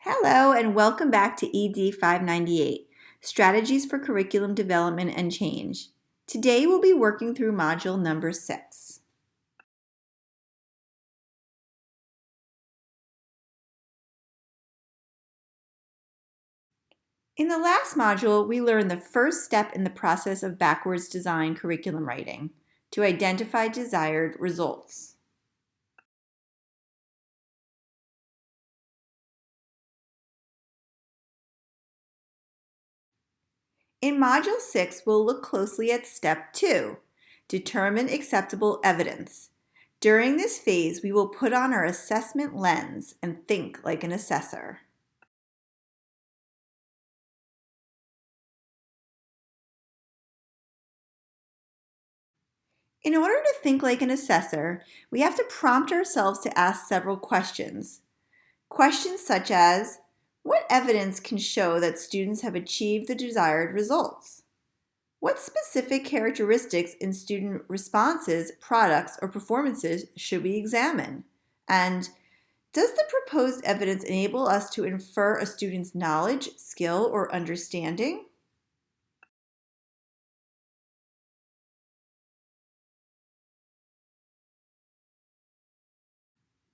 Hello and welcome back to ED 598, Strategies for Curriculum Development and Change. Today we'll be working through module number 6. In the last module, we learned the first step in the process of backwards design curriculum writing, to identify desired results. In Module 6, we'll look closely at Step 2, Determine Acceptable Evidence. During this phase, we will put on our assessment lens and think like an assessor. In order to think like an assessor, we have to prompt ourselves to ask several questions. Questions such as, what evidence can show that students have achieved the desired results? What specific characteristics in student responses, products, or performances should we examine? And does the proposed evidence enable us to infer a student's knowledge, skill, or understanding?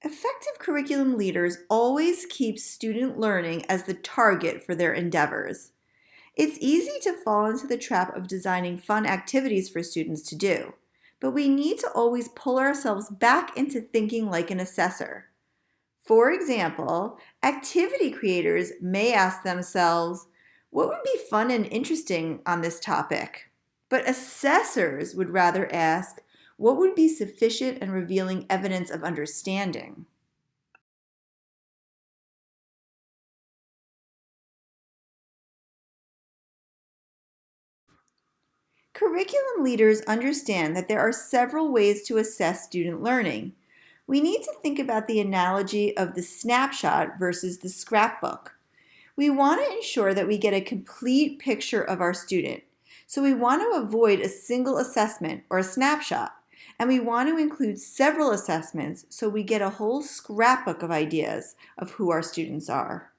Effective curriculum leaders always keep student learning as the target for their endeavors. It's easy to fall into the trap of designing fun activities for students to do, but we need to always pull ourselves back into thinking like an assessor. For example, activity creators may ask themselves, what would be fun and interesting on this topic? But assessors would rather ask, what would be sufficient and revealing evidence of understanding? Curriculum leaders understand that there are several ways to assess student learning. We need to think about the analogy of the snapshot versus the scrapbook. We want to ensure that we get a complete picture of our student. So we want to avoid a single assessment or a snapshot, and we want to include several assessments so we get a whole scrapbook of ideas of who our students are.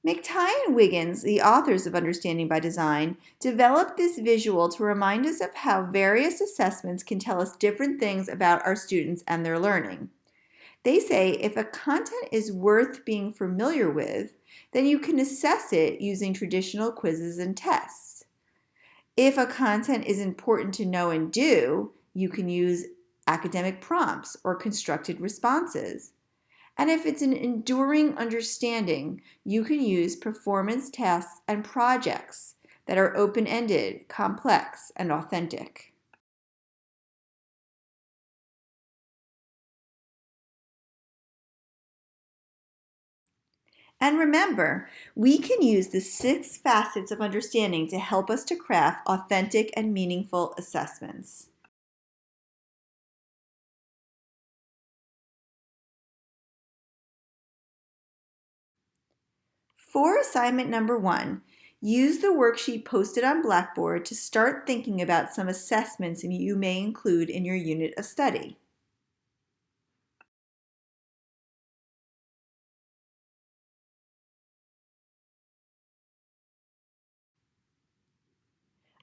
McTighe and Wiggins, the authors of Understanding by Design, developed this visual to remind us of how various assessments can tell us different things about our students and their learning. They say if a content is worth being familiar with, then you can assess it using traditional quizzes and tests. If a content is important to know and do, you can use academic prompts or constructed responses. And if it's an enduring understanding, you can use performance tasks and projects that are open-ended, complex, and authentic. And remember, we can use the 6 facets of understanding to help us to craft authentic and meaningful assessments. For assignment number 1, use the worksheet posted on Blackboard to start thinking about some assessments you may include in your unit of study.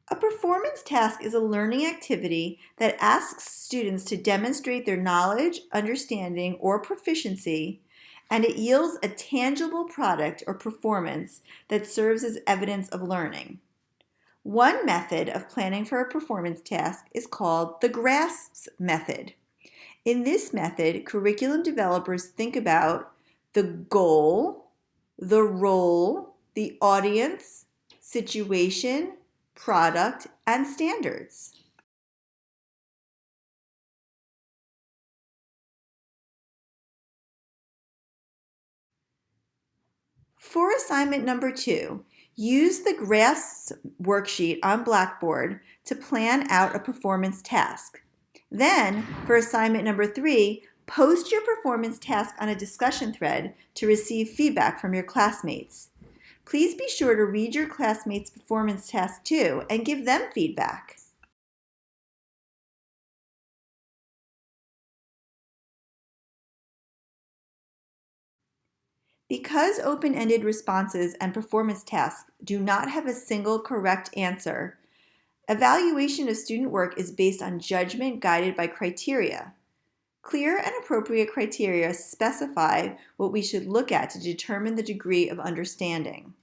A performance task is a learning activity that asks students to demonstrate their knowledge, understanding, or proficiency, and it yields a tangible product or performance that serves as evidence of learning. One method of planning for a performance task is called the GRASPS method. In this method, curriculum developers think about the goal, the role, the audience, situation, product, and standards. For assignment number 2, use the GRASPS worksheet on Blackboard to plan out a performance task. Then, for assignment number 3, post your performance task on a discussion thread to receive feedback from your classmates. Please be sure to read your classmates' performance task too and give them feedback. Because open-ended responses and performance tasks do not have a single correct answer, evaluation of student work is based on judgment guided by criteria. Clear and appropriate criteria specify what we should look at to determine the degree of understanding.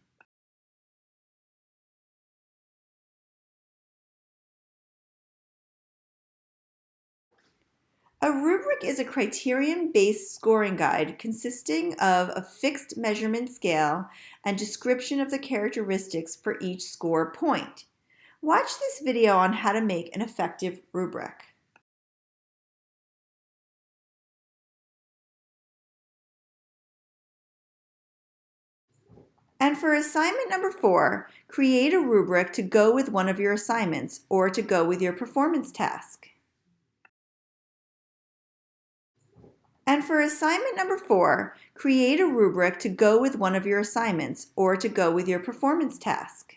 A rubric is a criterion-based scoring guide consisting of a fixed measurement scale and description of the characteristics for each score point. Watch this video on how to make an effective rubric. And for assignment number 4, create a rubric to go with one of your assignments or to go with your performance task. And for assignment number 4, create a rubric to go with one of your assignments or to go with your performance task.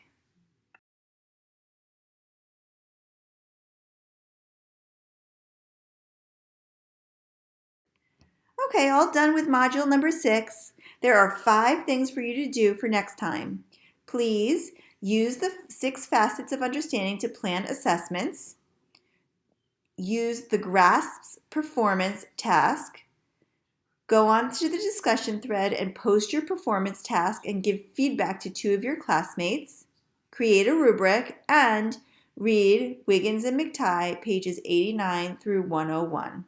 Okay, all done with module number 6. There are 5 things for you to do for next time. Please use the 6 facets of understanding to plan assessments. Use the GRASPS performance task. Go on to the discussion thread and post your performance task and give feedback to 2 of your classmates. Create a rubric and read Wiggins and McTighe pages 89 through 101.